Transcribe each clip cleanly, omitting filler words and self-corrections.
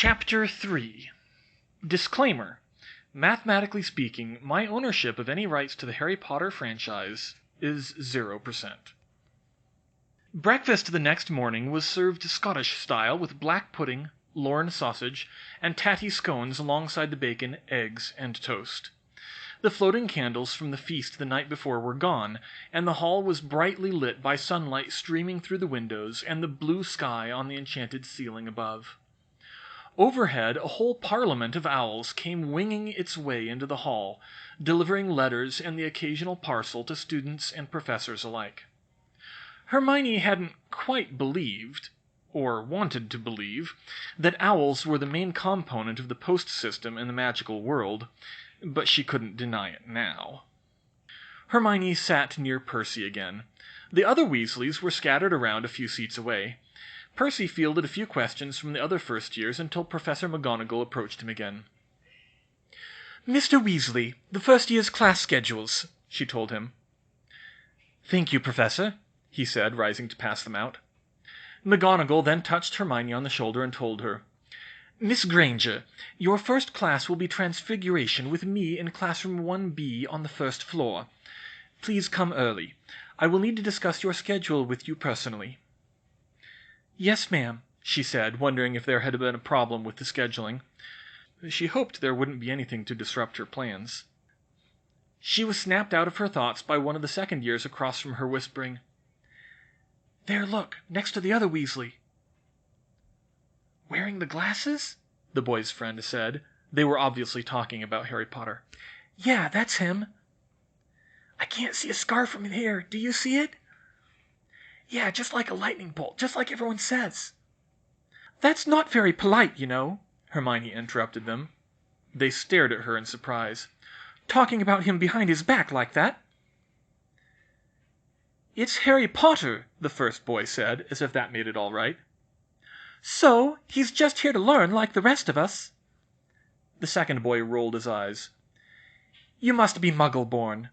Chapter 3 Disclaimer. Mathematically speaking, my ownership of any rights to the Harry Potter franchise is 0%. Breakfast the next morning was served Scottish style with black pudding, Lorne sausage, and tatty scones alongside the bacon, eggs, and toast. The floating candles from the feast the night before were gone, and the hall was brightly lit by sunlight streaming through the windows and the blue sky on the enchanted ceiling above. Overhead, a whole parliament of owls came winging its way into the hall, delivering letters and the occasional parcel to students and professors alike. Hermione hadn't quite believed, or wanted to believe, that owls were the main component of the post system in the magical world, but she couldn't deny it now. Hermione sat near Percy again. The other Weasleys were scattered around a few seats away. Percy fielded a few questions from the other first years until Professor McGonagall approached him again. "Mr. Weasley, the first year's class schedules," she told him. "Thank you, Professor," he said, rising to pass them out. McGonagall then touched Hermione on the shoulder and told her, "Miss Granger, your first class will be Transfiguration with me in classroom 1B on the first floor. Please come early. I will need to discuss your schedule with you personally." "Yes, ma'am," she said, wondering if there had been a problem with the scheduling. She hoped there wouldn't be anything to disrupt her plans. She was snapped out of her thoughts by one of the second years across from her whispering, "There, look, next to the other Weasley." "Wearing the glasses?" the boy's friend said. They were obviously talking about Harry Potter. "Yeah, that's him." "I can't see a scarf from here. Do you see it?" "Yeah, just like a lightning bolt, just like everyone says." "That's not very polite, you know," Hermione interrupted them. They stared at her in surprise. "Talking about him behind his back like that." "It's Harry Potter," the first boy said, as if that made it all right. "So, he's just here to learn like the rest of us." The second boy rolled his eyes. "You must be Muggle-born."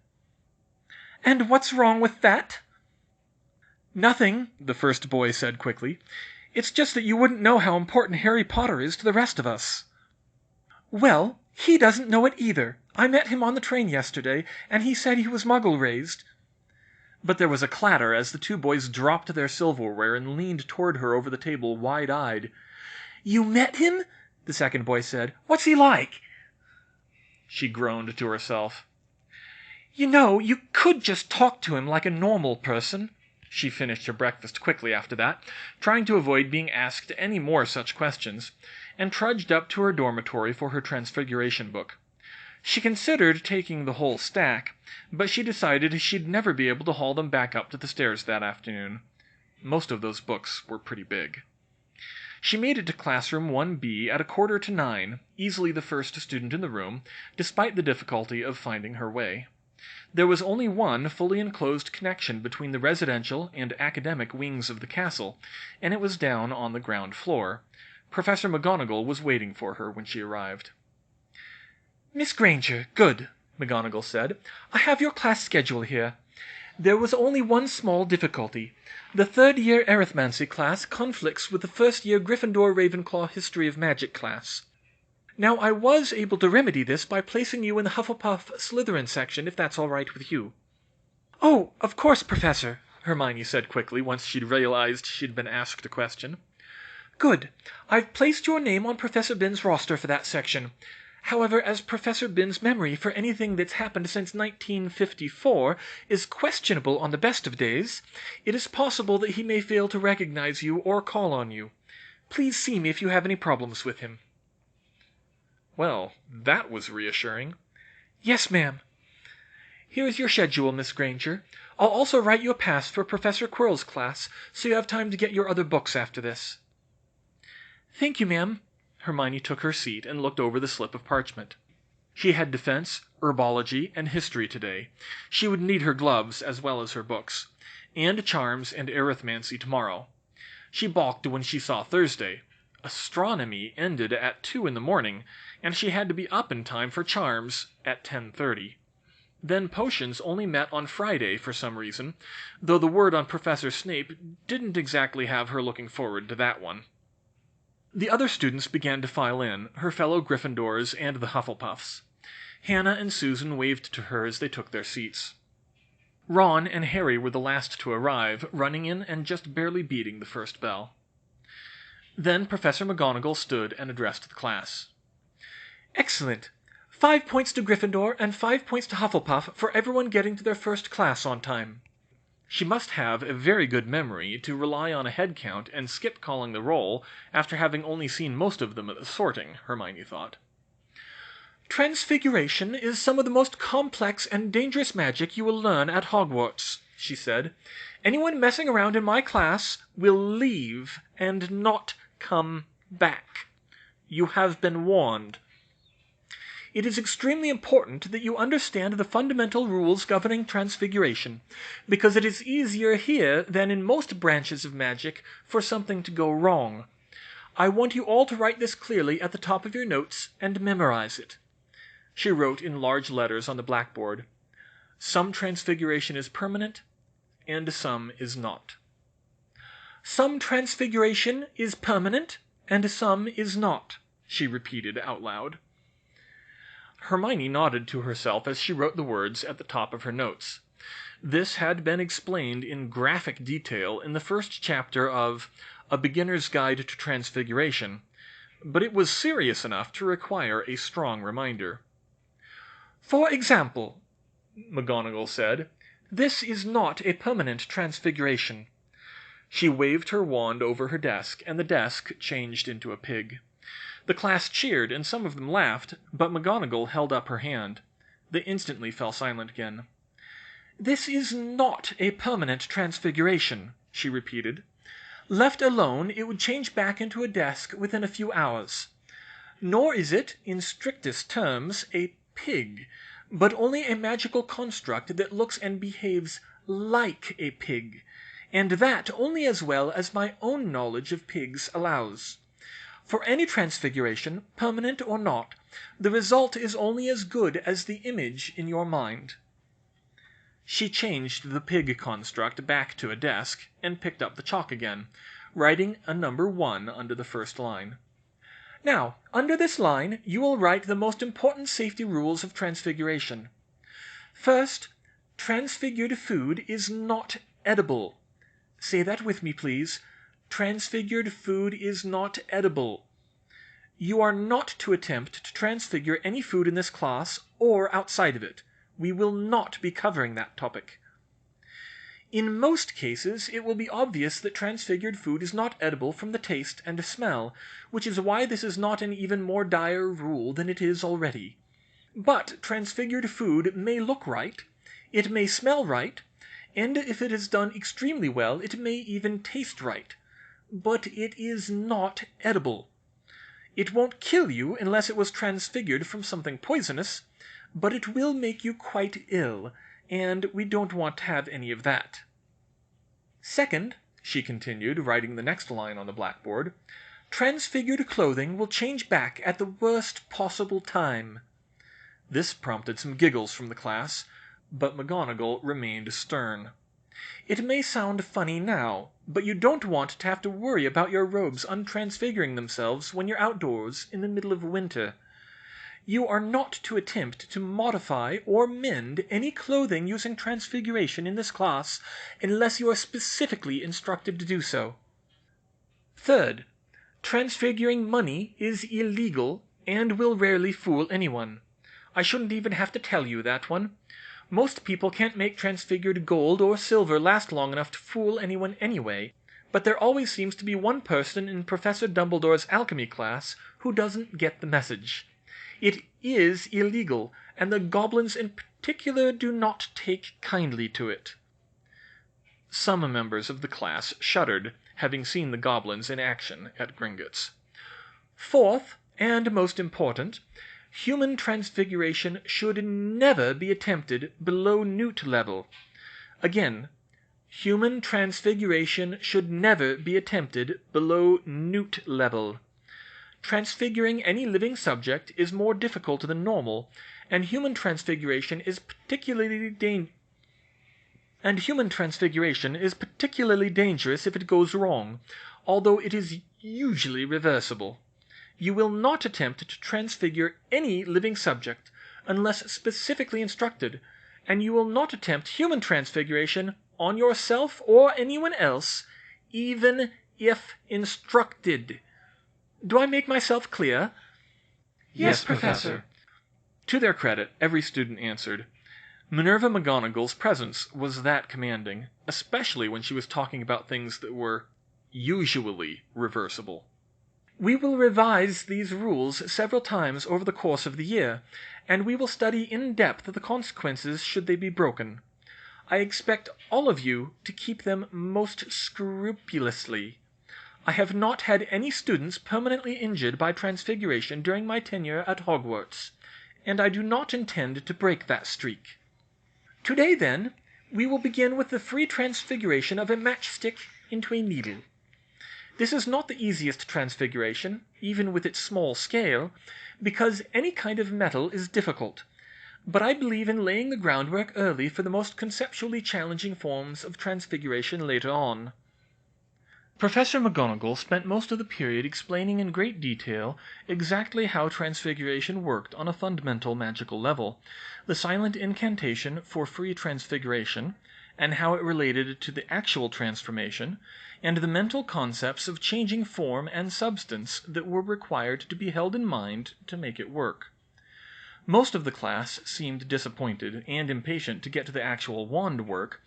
"And what's wrong with that?" "Nothing," the first boy said quickly. "It's just that you wouldn't know how important Harry Potter is to the rest of us." "Well, he doesn't know it either. I met him on the train yesterday, and he said he was Muggle-raised." But there was a clatter as the two boys dropped their silverware and leaned toward her over the table, wide-eyed. "You met him?" the second boy said. "What's he like?" She groaned to herself. "You know, you could just talk to him like a normal person." She finished her breakfast quickly after that, trying to avoid being asked any more such questions, and trudged up to her dormitory for her Transfiguration book. She considered taking the whole stack, but she decided she'd never be able to haul them back up to the stairs that afternoon. Most of those books were pretty big. She made it to classroom 1B at 8:45, easily the first student in the room, despite the difficulty of finding her way. There was only one fully enclosed connection between the residential and academic wings of the castle, and it was down on the ground floor. Professor McGonagall was waiting for her when she arrived. "Miss Granger, good," McGonagall said. "I have your class schedule here. There was only one small difficulty. The third-year Arithmancy class conflicts with the first-year Gryffindor-Ravenclaw History of Magic class. Now, I was able to remedy this by placing you in the Hufflepuff-Slytherin section, if that's all right with you." "Oh, of course, Professor," Hermione said quickly, once she'd realized she'd been asked a question. "Good. I've placed your name on Professor Binns' roster for that section. However, as Professor Binns' memory for anything that's happened since 1954 is questionable on the best of days, it is possible that he may fail to recognize you or call on you. Please see me if you have any problems with him." Well, that was reassuring. "Yes, ma'am." "Here's your schedule, Miss Granger. I'll also write you a pass for Professor Quirrell's class, so you have time to get your other books after this." "Thank you, ma'am." Hermione took her seat and looked over the slip of parchment. She had defense, herbology, and history today. She would need her gloves as well as her books. And charms and arithmancy tomorrow. She balked when she saw Thursday. Astronomy ended at 2 in the morning, and she had to be up in time for charms at 10:30. Then potions only met on Friday for some reason, though the word on Professor Snape didn't exactly have her looking forward to that one. The other students began to file in, her fellow Gryffindors and the Hufflepuffs. Hannah and Susan waved to her as they took their seats. Ron and Harry were the last to arrive, running in and just barely beating the first bell. Then Professor McGonagall stood and addressed the class. "Excellent! 5 points to Gryffindor and 5 points to Hufflepuff for everyone getting to their first class on time." She must have a very good memory to rely on a head count and skip calling the roll after having only seen most of them at the sorting, Hermione thought. "Transfiguration is some of the most complex and dangerous magic you will learn at Hogwarts," she said. "Anyone messing around in my class will leave and not come back. You have been warned. It is extremely important that you understand the fundamental rules governing Transfiguration, because it is easier here than in most branches of magic for something to go wrong. I want you all to write this clearly at the top of your notes and memorize it." She wrote in large letters on the blackboard, "Some Transfiguration is permanent, and some is not." "Some Transfiguration is permanent, and some is not," she repeated out loud. Hermione nodded to herself as she wrote the words at the top of her notes. This had been explained in graphic detail in the first chapter of A Beginner's Guide to Transfiguration, but it was serious enough to require a strong reminder. "For example," McGonagall said, "this is not a permanent transfiguration." She waved her wand over her desk, and the desk changed into a pig. The class cheered, and some of them laughed, but McGonagall held up her hand. They instantly fell silent again. "This is not a permanent transfiguration," she repeated. "Left alone, it would change back into a desk within a few hours. Nor is it, in strictest terms, a pig, but only a magical construct that looks and behaves like a pig, and that only as well as my own knowledge of pigs allows. For any transfiguration, permanent or not, the result is only as good as the image in your mind." She changed the pig construct back to a desk, and picked up the chalk again, writing a number 1 under the first line. "Now, under this line, you will write the most important safety rules of Transfiguration. First, transfigured food is not edible. Say that with me, please. Transfigured food is not edible. You are not to attempt to transfigure any food in this class or outside of it. We will not be covering that topic. In most cases, it will be obvious that transfigured food is not edible from the taste and smell, which is why this is not an even more dire rule than it is already. But transfigured food may look right, it may smell right, and if it is done extremely well, it may even taste right. But it is not edible. It won't kill you unless it was transfigured from something poisonous, but it will make you quite ill, and we don't want to have any of that. Second," she continued, writing the next line on the blackboard, "transfigured clothing will change back at the worst possible time." This prompted some giggles from the class, but McGonagall remained stern. "It may sound funny now, but you don't want to have to worry about your robes untransfiguring themselves when you're outdoors in the middle of winter. You are not to attempt to modify or mend any clothing using transfiguration in this class unless you are specifically instructed to do so. Third, transfiguring money is illegal and will rarely fool anyone. I shouldn't even have to tell you that one. Most people can't make transfigured gold or silver last long enough to fool anyone anyway, but there always seems to be one person in Professor Dumbledore's alchemy class who doesn't get the message. It is illegal, and the goblins in particular do not take kindly to it." Some members of the class shuddered, having seen the goblins in action at Gringotts. "Fourth, and most important, human transfiguration should never be attempted below newt level. Again, human transfiguration should never be attempted below newt level. Transfiguring any living subject is more difficult than normal, and human transfiguration is particularly dangerous if it goes wrong. although it is usually reversible. You will not attempt to transfigure any living subject unless specifically instructed, and you will not attempt human transfiguration on yourself or anyone else, even if instructed. Do I make myself clear?" "Yes, Professor." To their credit, every student answered. Minerva McGonagall's presence was that commanding, especially when she was talking about things that were usually reversible. "We will revise these rules several times over the course of the year, and we will study in depth the consequences should they be broken. I expect all of you to keep them most scrupulously. I have not had any students permanently injured by transfiguration during my tenure at Hogwarts, and I do not intend to break that streak. Today, then, we will begin with the free transfiguration of a matchstick into a needle. This is not the easiest transfiguration, even with its small scale, because any kind of metal is difficult, but I believe in laying the groundwork early for the most conceptually challenging forms of transfiguration later on." Professor McGonagall spent most of the period explaining in great detail exactly how transfiguration worked on a fundamental magical level, the silent incantation for free transfiguration, and how it related to the actual transformation, and the mental concepts of changing form and substance that were required to be held in mind to make it work. Most of the class seemed disappointed and impatient to get to the actual wand work,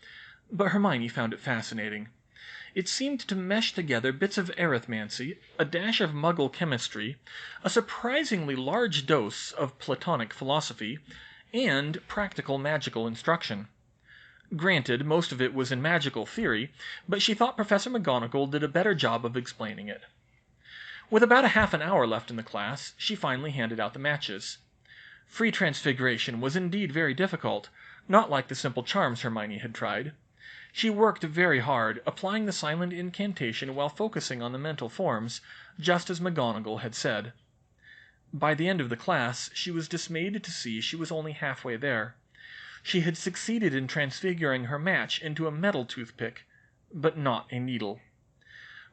but Hermione found it fascinating. It seemed to mesh together bits of arithmancy, a dash of muggle chemistry, a surprisingly large dose of Platonic philosophy, and practical magical instruction. Granted, most of it was in magical theory, but she thought Professor McGonagall did a better job of explaining it. With about a half an hour left in the class, she finally handed out the matches. Free transfiguration was indeed very difficult, not like the simple charms Hermione had tried. She worked very hard, applying the silent incantation while focusing on the mental forms, just as McGonagall had said. By the end of the class, she was dismayed to see she was only halfway there. She had succeeded in transfiguring her match into a metal toothpick, but not a needle.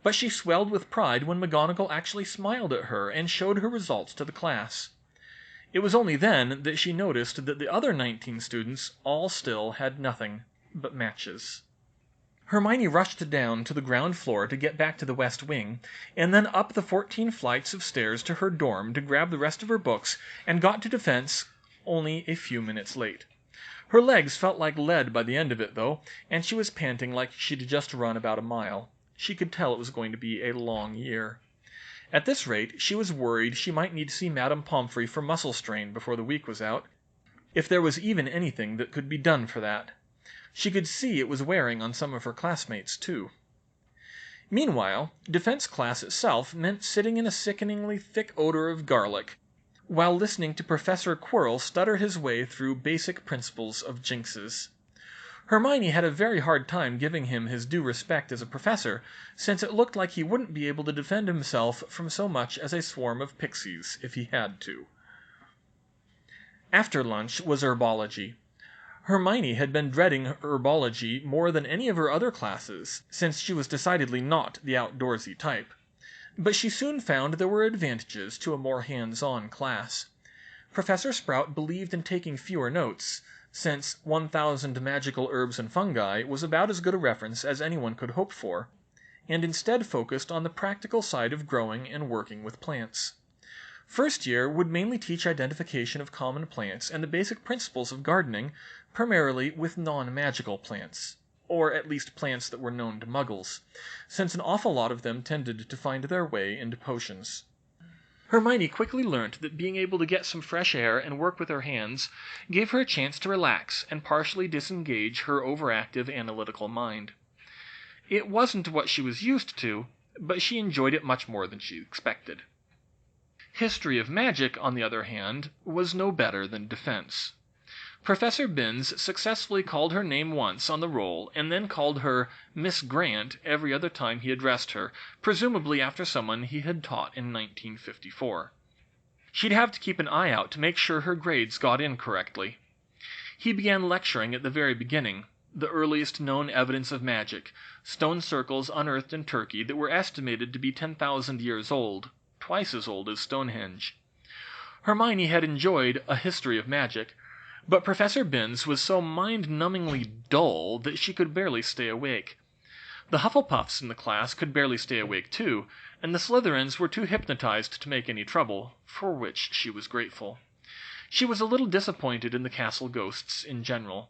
But she swelled with pride when McGonagall actually smiled at her and showed her results to the class. It was only then that she noticed that the other 19 students all still had nothing but matches. Hermione rushed down to the ground floor to get back to the West Wing, and then up the 14 flights of stairs to her dorm to grab the rest of her books, and got to defense only a few minutes late. Her legs felt like lead by the end of it, though, and she was panting like she'd just run about a mile. She could tell it was going to be a long year. At this rate, she was worried she might need to see Madame Pomfrey for muscle strain before the week was out, if there was even anything that could be done for that. She could see it was wearing on some of her classmates, too. Meanwhile, defense class itself meant sitting in a sickeningly thick odor of garlic, while listening to Professor Quirrell stutter his way through basic principles of jinxes. Hermione had a very hard time giving him his due respect as a professor, since it looked like he wouldn't be able to defend himself from so much as a swarm of pixies if he had to. After lunch was herbology. Hermione had been dreading herbology more than any of her other classes, since she was decidedly not the outdoorsy type. But she soon found there were advantages to a more hands-on class. Professor Sprout believed in taking fewer notes, since 1,000 magical herbs and fungi was about as good a reference as anyone could hope for, and instead focused on the practical side of growing and working with plants. First year would mainly teach identification of common plants and the basic principles of gardening, primarily with non-magical plants, or at least plants that were known to muggles, since an awful lot of them tended to find their way into potions. Hermione quickly learnt that being able to get some fresh air and work with her hands gave her a chance to relax and partially disengage her overactive analytical mind. It wasn't what she was used to, but she enjoyed it much more than she expected. History of Magic, on the other hand, was no better than defense. Professor Binns successfully called her name once on the roll, and then called her Miss Grant every other time he addressed her, presumably after someone he had taught in 1954. She'd have to keep an eye out to make sure her grades got in correctly. He began lecturing at the very beginning, the earliest known evidence of magic, stone circles unearthed in Turkey that were estimated to be 10,000 years old, twice as old as Stonehenge. Hermione had enjoyed A History of Magic, but Professor Binns was so mind-numbingly dull that she could barely stay awake. The Hufflepuffs in the class could barely stay awake too, and the Slytherins were too hypnotized to make any trouble, for which she was grateful. She was a little disappointed in the castle ghosts in general.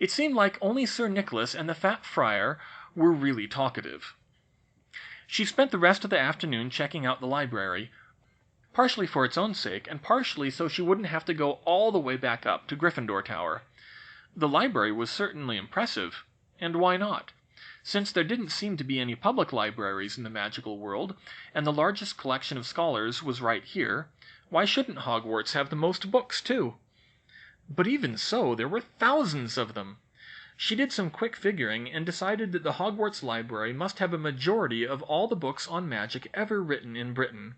It seemed like only Sir Nicholas and the fat friar were really talkative. She spent the rest of the afternoon checking out the library, partially for its own sake, and partially so she wouldn't have to go all the way back up to Gryffindor Tower. The library was certainly impressive, and why not? Since there didn't seem to be any public libraries in the magical world, and the largest collection of scholars was right here, why shouldn't Hogwarts have the most books too? But even so, there were thousands of them. She did some quick figuring and decided that the Hogwarts library must have a majority of all the books on magic ever written in Britain.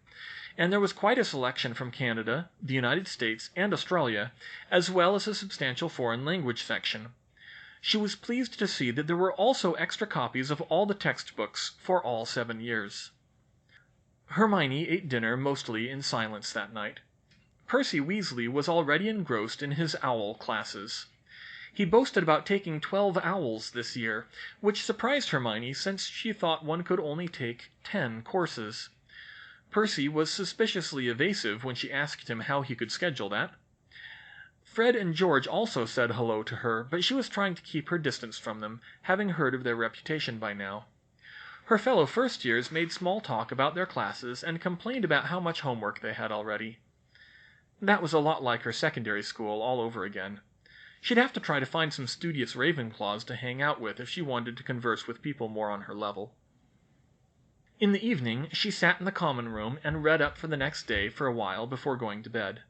And there was quite a selection from Canada, the United States, and Australia, as well as a substantial foreign language section. She was pleased to see that there were also extra copies of all the textbooks for all 7 years. Hermione ate dinner mostly in silence that night. Percy Weasley was already engrossed in his owl classes. He boasted about taking 12 owls this year, which surprised Hermione since she thought one could only take 10 courses. Percy was suspiciously evasive when she asked him how he could schedule that. Fred and George also said hello to her, but she was trying to keep her distance from them, having heard of their reputation by now. Her fellow first-years made small talk about their classes and complained about how much homework they had already. That was a lot like her secondary school all over again. She'd have to try to find some studious Ravenclaws to hang out with if she wanted to converse with people more on her level. In the evening, she sat in the common room and read up for the next day for a while before going to bed.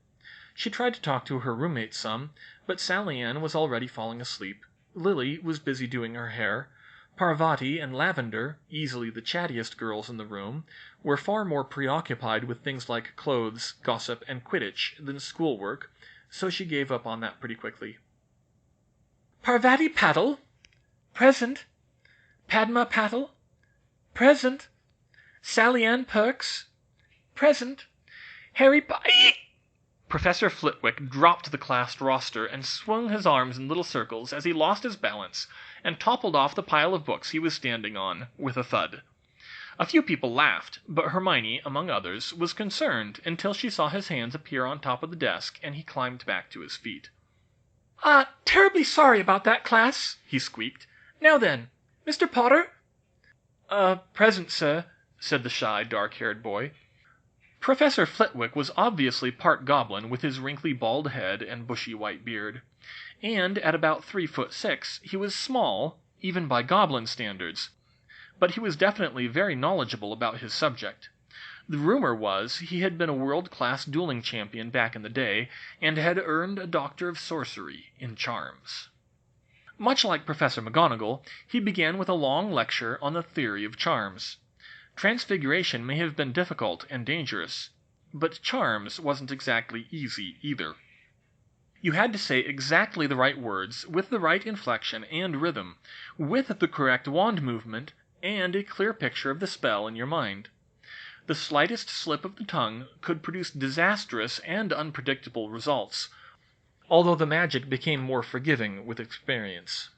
She tried to talk to her roommates some, but Sally Ann was already falling asleep. Lily was busy doing her hair. Parvati and Lavender, easily the chattiest girls in the room, were far more preoccupied with things like clothes, gossip, and Quidditch than schoolwork, so she gave up on that pretty quickly. Parvati Patil? Present. Padma Patil? Present. Sally Ann Perks? Present. Harry Professor Flitwick dropped the class roster and swung his arms in little circles as he lost his balance and toppled off the pile of books he was standing on with a thud. A few people laughed, but Hermione, among others, was concerned until she saw his hands appear on top of the desk and he climbed back to his feet. Terribly sorry about that, class, he squeaked. Now then, Mr. Potter? Present, sir, said the shy, dark-haired boy. Professor Flitwick was obviously part goblin with his wrinkly bald head and bushy white beard. And at about 3'6", he was small, even by goblin standards. But he was definitely very knowledgeable about his subject. The rumor was he had been a world-class dueling champion back in the day, and had earned a Doctor of Sorcery in charms. Much like Professor McGonagall, he began with a long lecture on the theory of charms. Transfiguration may have been difficult and dangerous, but charms wasn't exactly easy either. You had to say exactly the right words, with the right inflection and rhythm, with the correct wand movement, and a clear picture of the spell in your mind. The slightest slip of the tongue could produce disastrous and unpredictable results, although the magic became more forgiving with experience.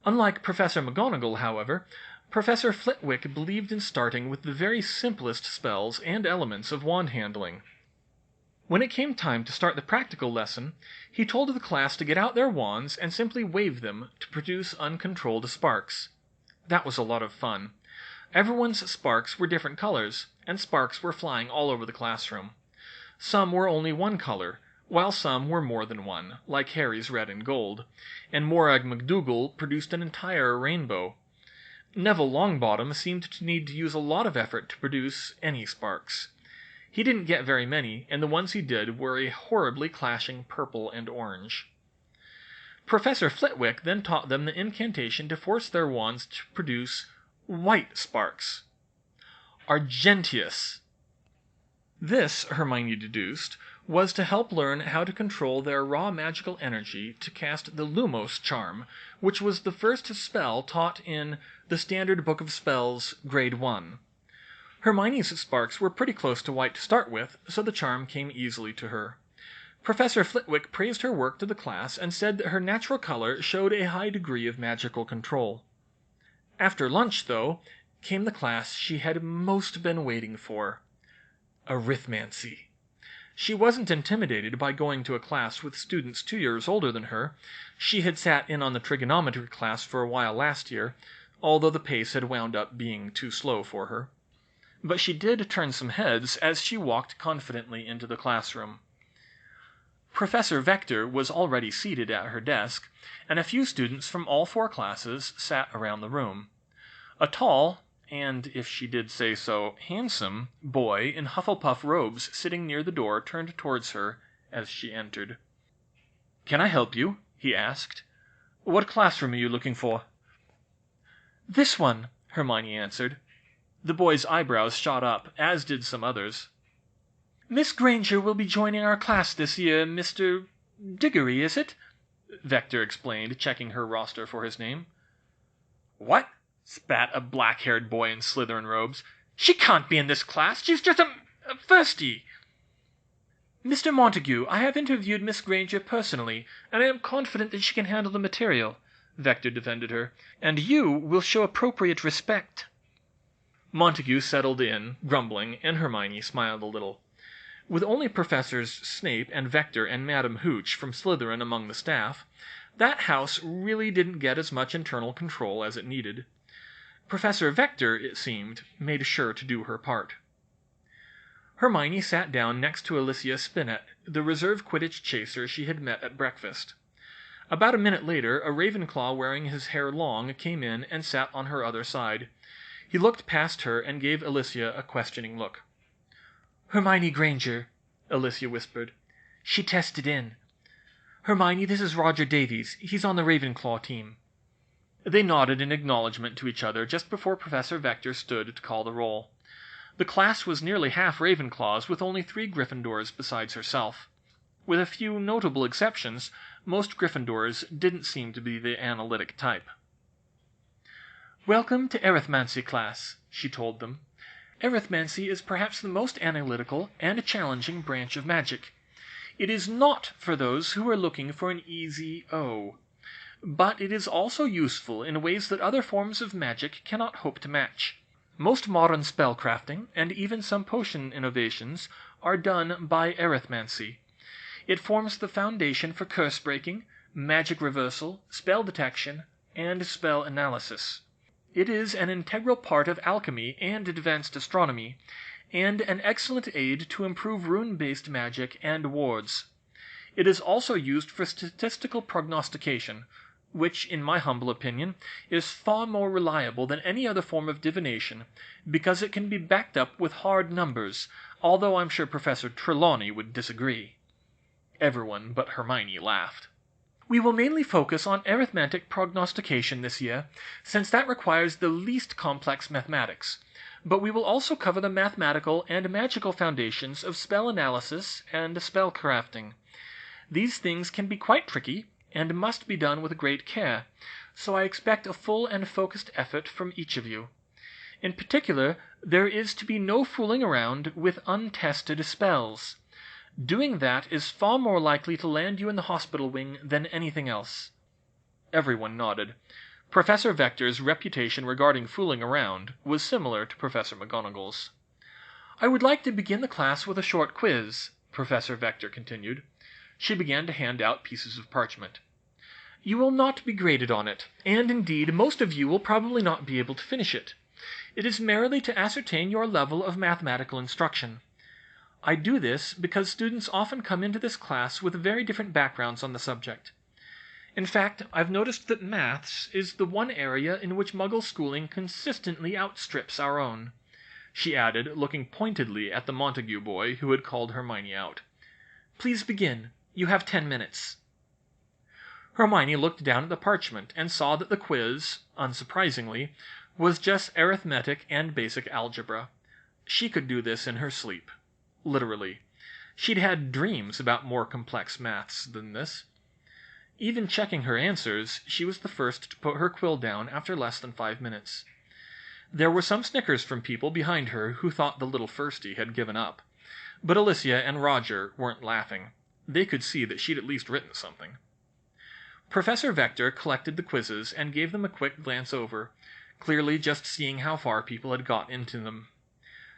Unlike Professor McGonagall, however, Professor Flitwick believed in starting with the very simplest spells and elements of wand handling. When it came time to start the practical lesson, he told the class to get out their wands and simply wave them to produce uncontrolled sparks. That was a lot of fun. Everyone's sparks were different colors, and sparks were flying all over the classroom. Some were only one color, while some were more than one, like Harry's red and gold, and Morag McDougal produced an entire rainbow. Neville Longbottom seemed to need to use a lot of effort to produce any sparks. He didn't get very many, and the ones he did were a horribly clashing purple and orange. Professor Flitwick then taught them the incantation to force their wands to produce white sparks. Argentius. This, Hermione deduced, was to help learn how to control their raw magical energy to cast the Lumos charm, which was the first spell taught in the Standard Book of Spells, Grade 1. Hermione's sparks were pretty close to white to start with, so the charm came easily to her. Professor Flitwick praised her work to the class and said that her natural color showed a high degree of magical control. After lunch, though, came the class she had most been waiting for: Arithmancy. She wasn't intimidated by going to a class with students 2 years older than her. She had sat in on the trigonometry class for a while last year, although the pace had wound up being too slow for her. But she did turn some heads as she walked confidently into the classroom. Professor Vector was already seated at her desk, and a few students from all 4 classes sat around the room. A tall, and, if she did say so, handsome, boy in Hufflepuff robes sitting near the door turned towards her as she entered. "Can I help you?" he asked. "What classroom are you looking for?" "This one," Hermione answered. The boy's eyebrows shot up, as did some others. "Miss Granger will be joining our class this year, Mr. Diggory, is it?" Vector explained, checking her roster for his name. "What?" spat a black-haired boy in Slytherin robes. "She can't be in this class. She's just a firstie." "Mr. Montague, I have interviewed Miss Granger personally, and I am confident that she can handle the material," Vector defended her, "and you will show appropriate respect." Montague settled in, grumbling, and Hermione smiled a little. With only Professors Snape and Vector and Madam Hooch from Slytherin among the staff, that house really didn't get as much internal control as it needed. Professor Vector, it seemed, made sure to do her part. Hermione sat down next to Alicia Spinnet, the reserve Quidditch chaser she had met at breakfast. About a minute later, a Ravenclaw wearing his hair long came in and sat on her other side. He looked past her and gave Alicia a questioning look. "Hermione Granger," Alicia whispered. "She tested in. Hermione, this is Roger Davies. He's on the Ravenclaw team." They nodded in acknowledgement to each other just before Professor Vector stood to call the roll. The class was nearly half Ravenclaws, with only 3 Gryffindors besides herself. With a few notable exceptions, most Gryffindors didn't seem to be the analytic type. "Welcome to Arithmancy class," she told them. "Arithmancy is perhaps the most analytical and challenging branch of magic. It is not for those who are looking for an easy O. But it is also useful in ways that other forms of magic cannot hope to match. Most modern spellcrafting, and even some potion innovations, are done by Arithmancy. It forms the foundation for curse breaking, magic reversal, spell detection, and spell analysis. It is an integral part of alchemy and advanced astronomy, and an excellent aid to improve rune-based magic and wards. It is also used for statistical prognostication, which, in my humble opinion, is far more reliable than any other form of divination, because it can be backed up with hard numbers, although I'm sure Professor Trelawney would disagree." Everyone but Hermione laughed. "We will mainly focus on arithmetic prognostication this year, since that requires the least complex mathematics, but we will also cover the mathematical and magical foundations of spell analysis and spell crafting. These things can be quite tricky, and must be done with great care, so I expect a full and focused effort from each of you. In particular, there is to be no fooling around with untested spells. Doing that is far more likely to land you in the hospital wing than anything else." Everyone nodded. Professor Vector's reputation regarding fooling around was similar to Professor McGonagall's. "I would like to begin the class with a short quiz," Professor Vector continued. She began to hand out pieces of parchment. "You will not be graded on it, and indeed most of you will probably not be able to finish it. It is merely to ascertain your level of mathematical instruction. I do this because students often come into this class with very different backgrounds on the subject. In fact, I've noticed that maths is the one area in which Muggle schooling consistently outstrips our own," she added, looking pointedly at the Montague boy who had called Hermione out. "Please begin. You have 10 minutes." Hermione looked down at the parchment and saw that the quiz, unsurprisingly, was just arithmetic and basic algebra. She could do this in her sleep. Literally. She'd had dreams about more complex maths than this. Even checking her answers, she was the first to put her quill down after less than 5 minutes. There were some snickers from people behind her who thought the little firstie had given up. But Alicia and Roger weren't laughing. They could see that she'd at least written something. Professor Vector collected the quizzes and gave them a quick glance over, clearly just seeing how far people had got into them.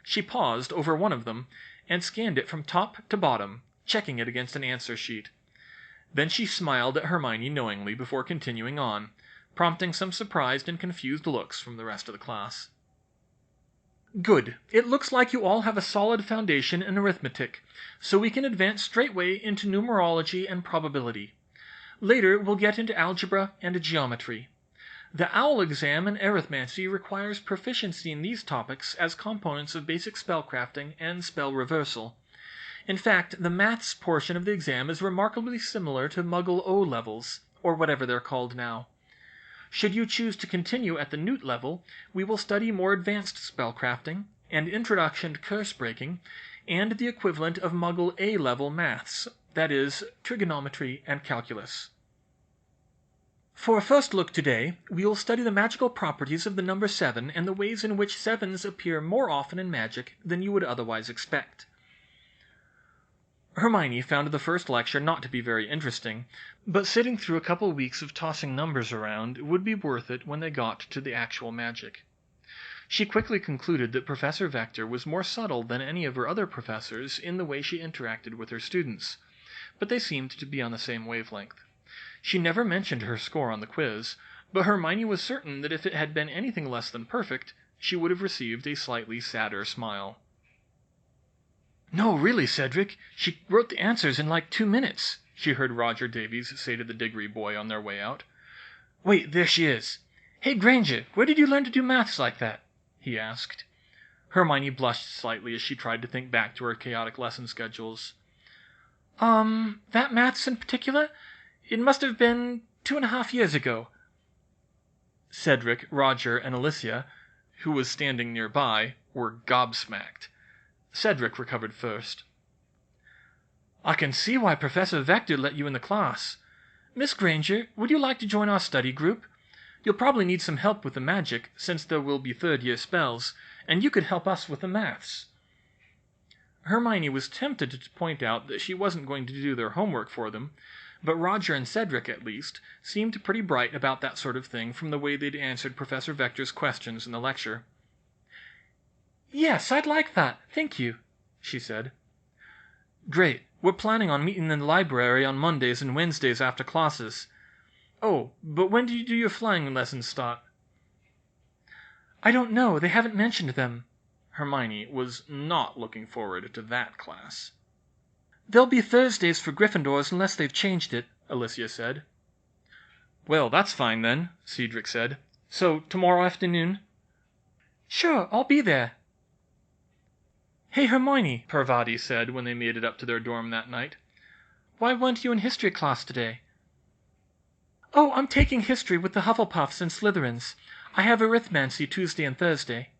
She paused over one of them and scanned it from top to bottom, checking it against an answer sheet. Then she smiled at Hermione knowingly before continuing on, prompting some surprised and confused looks from the rest of the class. Good. It looks like you all have a solid foundation in arithmetic, so we can advance straightway into numerology and probability. Later, we'll get into algebra and geometry. The OWL exam in arithmancy requires proficiency in these topics as components of basic spellcrafting and spell reversal. In fact, the maths portion of the exam is remarkably similar to Muggle O levels, or whatever they're called now. Should you choose to continue at the Newt level, we will study more advanced spellcrafting, and introduction to curse breaking, and the equivalent of Muggle A level maths, that is, trigonometry and calculus. For a first look today, we will study the magical properties of the number 7 and the ways in which 7s appear more often in magic than you would otherwise expect. Hermione found the first lecture not to be very interesting, but sitting through a couple weeks of tossing numbers around would be worth it when they got to the actual magic. She quickly concluded that Professor Vector was more subtle than any of her other professors in the way she interacted with her students, but they seemed to be on the same wavelength. She never mentioned her score on the quiz, but Hermione was certain that if it had been anything less than perfect, she would have received a slightly sadder smile. "No, really, Cedric, she wrote the answers in like 2 minutes," she heard Roger Davies say to the Diggory boy on their way out. "Wait, there she is. Hey, Granger, where did you learn to do maths like that?" he asked. Hermione blushed slightly as she tried to think back to her chaotic lesson schedules. That maths in particular? It must have been 2.5 years ago." Cedric, Roger, and Alicia, who was standing nearby, were gobsmacked. Cedric recovered first. "I can see why Professor Vector let you in the class. Miss Granger, would you like to join our study group? You'll probably need some help with the magic, since there will be third-year spells, and you could help us with the maths." Hermione was tempted to point out that she wasn't going to do their homework for them, but Roger and Cedric, at least, seemed pretty bright about that sort of thing from the way they'd answered Professor Vector's questions in the lecture. "Yes, I'd like that, thank you," she said. "Great. We're planning on meeting in the library on Mondays and Wednesdays after classes. Oh, but when do your flying lessons start?" "I don't know. They haven't mentioned them." Hermione was not looking forward to that class. "There'll be Thursdays for Gryffindors unless they've changed it," Alicia said. "Well, that's fine then," Cedric said. "So, tomorrow afternoon?" "Sure, I'll be there." "Hey, Hermione," Parvati said when they made it up to their dorm that night. "Why weren't you in history class today?" "Oh, I'm taking history with the Hufflepuffs and Slytherins. I have Arithmancy Tuesday and Thursday."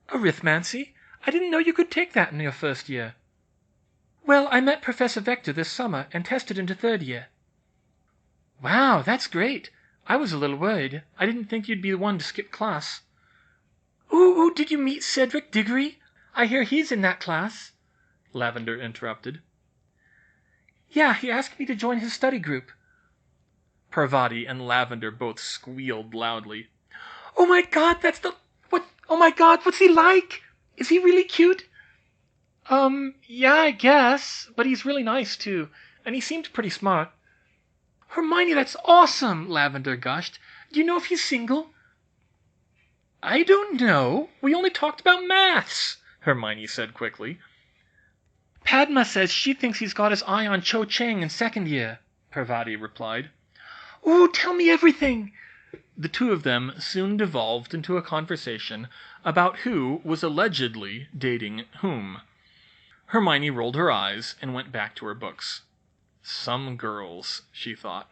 "Arithmancy? I didn't know you could take that in your first year." "Well, I met Professor Vector this summer and tested into third year." "Wow, that's great. I was a little worried. I didn't think you'd be the one to skip class." Ooh, did you meet Cedric Diggory? I hear he's in that class," Lavender interrupted. "Yeah, he asked me to join his study group." Parvati and Lavender both squealed loudly. "Oh my god, oh my god, what's he like? Is he really cute?" Yeah, I guess, but he's really nice too, and he seemed pretty smart." "Hermione, that's awesome," Lavender gushed. "Do you know if he's single?" "I don't know. We only talked about maths," Hermione said quickly. "Padma says she thinks he's got his eye on Cho Chang in second year," Parvati replied. "Ooh, tell me everything!" The two of them soon devolved into a conversation about who was allegedly dating whom. Hermione rolled her eyes and went back to her books. Some girls, she thought.